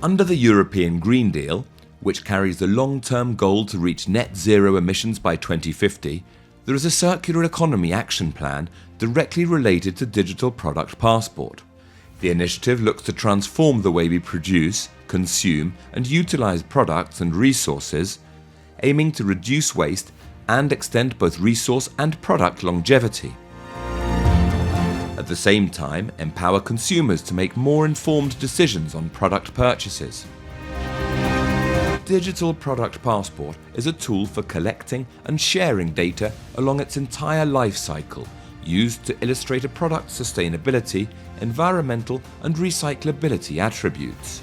Under the European Green Deal, which carries the long-term goal to reach net zero emissions by 2050, there is a circular economy action plan directly related to Digital Product Passport. The initiative looks to transform the way we produce, consume and utilize products and resources, aiming to reduce waste and extend both resource and product longevity. At the same time, empower consumers to make more informed decisions on product purchases. Digital Product Passport is a tool for collecting and sharing data along its entire life cycle, used to illustrate a product's sustainability, environmental and recyclability attributes.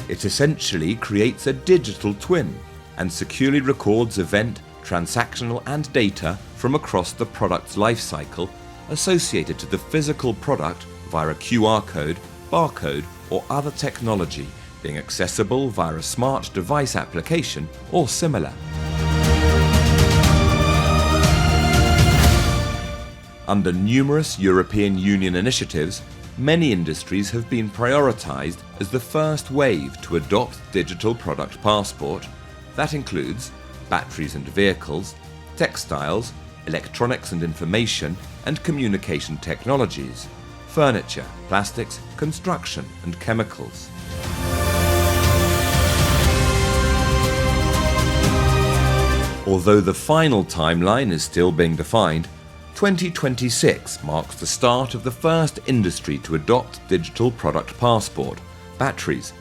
It essentially creates a digital twin and securely records event, transactional and data from across the product's life cycle associated to the physical product via a QR code, barcode or other technology, being accessible via a smart device application or similar. Under numerous European Union initiatives, many industries have been prioritised as the first wave to adopt Digital Product Passport. That includes batteries and vehicles, textiles, electronics and information and communication technologies, furniture, plastics, construction and chemicals. Although the final timeline is still being defined, 2026 marks the start of the first industry to adopt Digital Product Passport, batteries,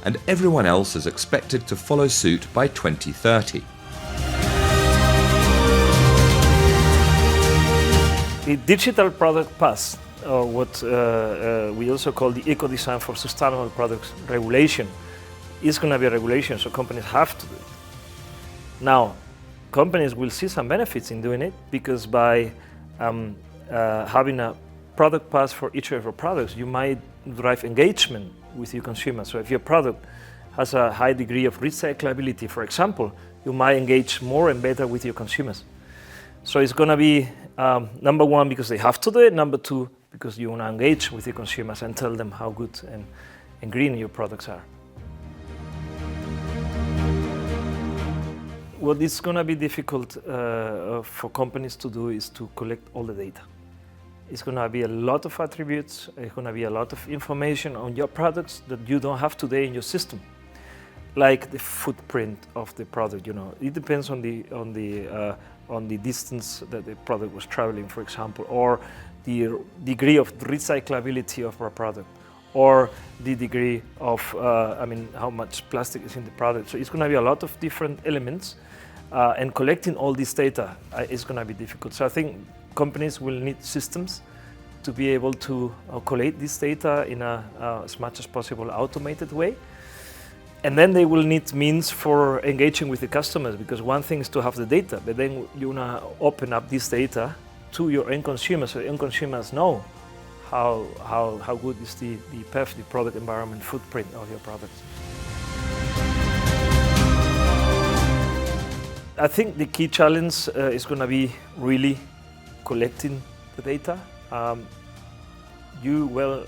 and everyone else is expected to follow suit by 2030. The Digital Product Pass, or what we also call the Ecodesign for Sustainable Products regulation, is going to be a regulation, so companies have to do it. Now, companies will see some benefits in doing it, because by having a product pass for each of your products, you might drive engagement with your consumers. So if your product has a high degree of recyclability, for example, you might engage more and better with your consumers. So it's going to be number one, because they have to do it. Number two, because you want to engage with your consumers and tell them how good and green your products are. What is going to be difficult for companies to do is to collect all the data. It's going to be a lot of attributes, it's going to be a lot of information on your products that you don't have today in your system. Like the footprint of the product, you know. It depends on the distance that the product was traveling, for example, or the degree of recyclability of our product, or the degree of, how much plastic is in the product. So it's going to be a lot of different elements, and collecting all this data is going to be difficult. So I think companies will need systems to be able to collate this data in as much as possible automated way. And then they will need means for engaging with the customers, because one thing is to have the data, but then you want to open up this data to your end consumers, so the end consumers know how good is the PEF, the product environment footprint of your products. I think the key challenge is going to be really collecting the data. You will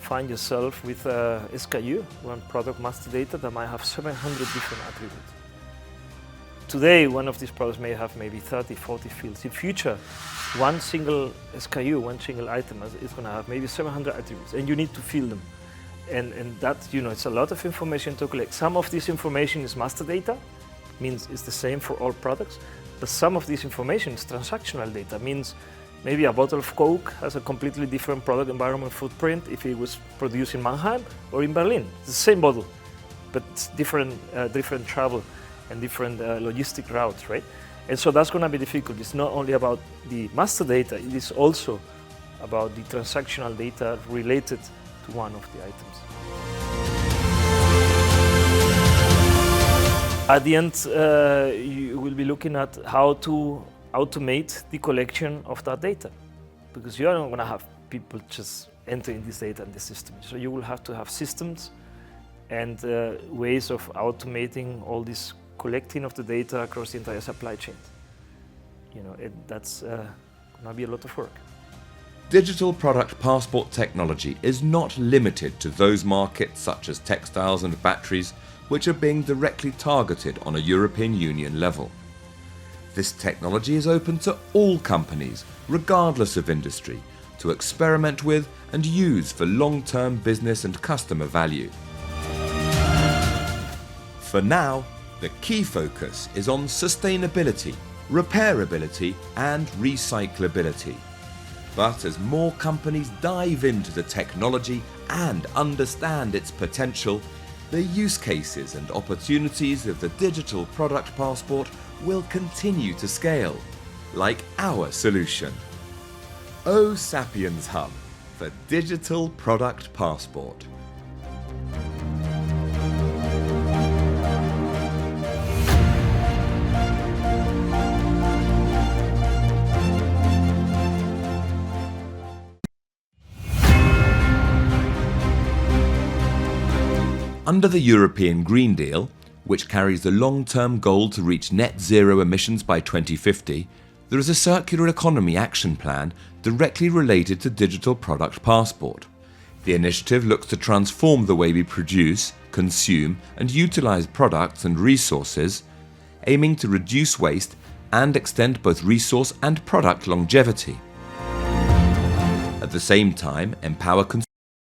find yourself with a SKU, one product master data, that might have 700 different attributes. Today, one of these products may have maybe 30, 40 fields. In future, one single SKU, one single item is going to have maybe 700 attributes, and you need to fill them. And that, it's a lot of information to collect. Some of this information is master data, means it's the same for all products, but some of this information is transactional data, means maybe a bottle of Coke has a completely different product environment footprint if it was produced in Mannheim or in Berlin. It's the same bottle, but it's different travel and different logistic routes, right? And so that's going to be difficult. It's not only about the master data, it is also about the transactional data related to one of the items. At the end, you will be looking at how to automate the collection of that data, because you are not going to have people just entering this data in the system. So you will have to have systems and ways of automating all this collecting of the data across the entire supply chain. That's going to be a lot of work. Digital product passport technology is not limited to those markets such as textiles and batteries, which are being directly targeted on a European Union level. This technology is open to all companies, regardless of industry, to experiment with and use for long-term business and customer value. For now, the key focus is on sustainability, repairability and recyclability. But as more companies dive into the technology and understand its potential, the use cases and opportunities of the digital product passport will continue to scale, like our solution. O Sapiens Hub for Digital Product Passport. Under the European Green Deal, which carries the long-term goal to reach net zero emissions by 2050, there is a circular economy action plan directly related to digital product passport. The initiative looks to transform the way we produce, consume and utilize products and resources, aiming to reduce waste and extend both resource and product longevity. At the same time, empower consumers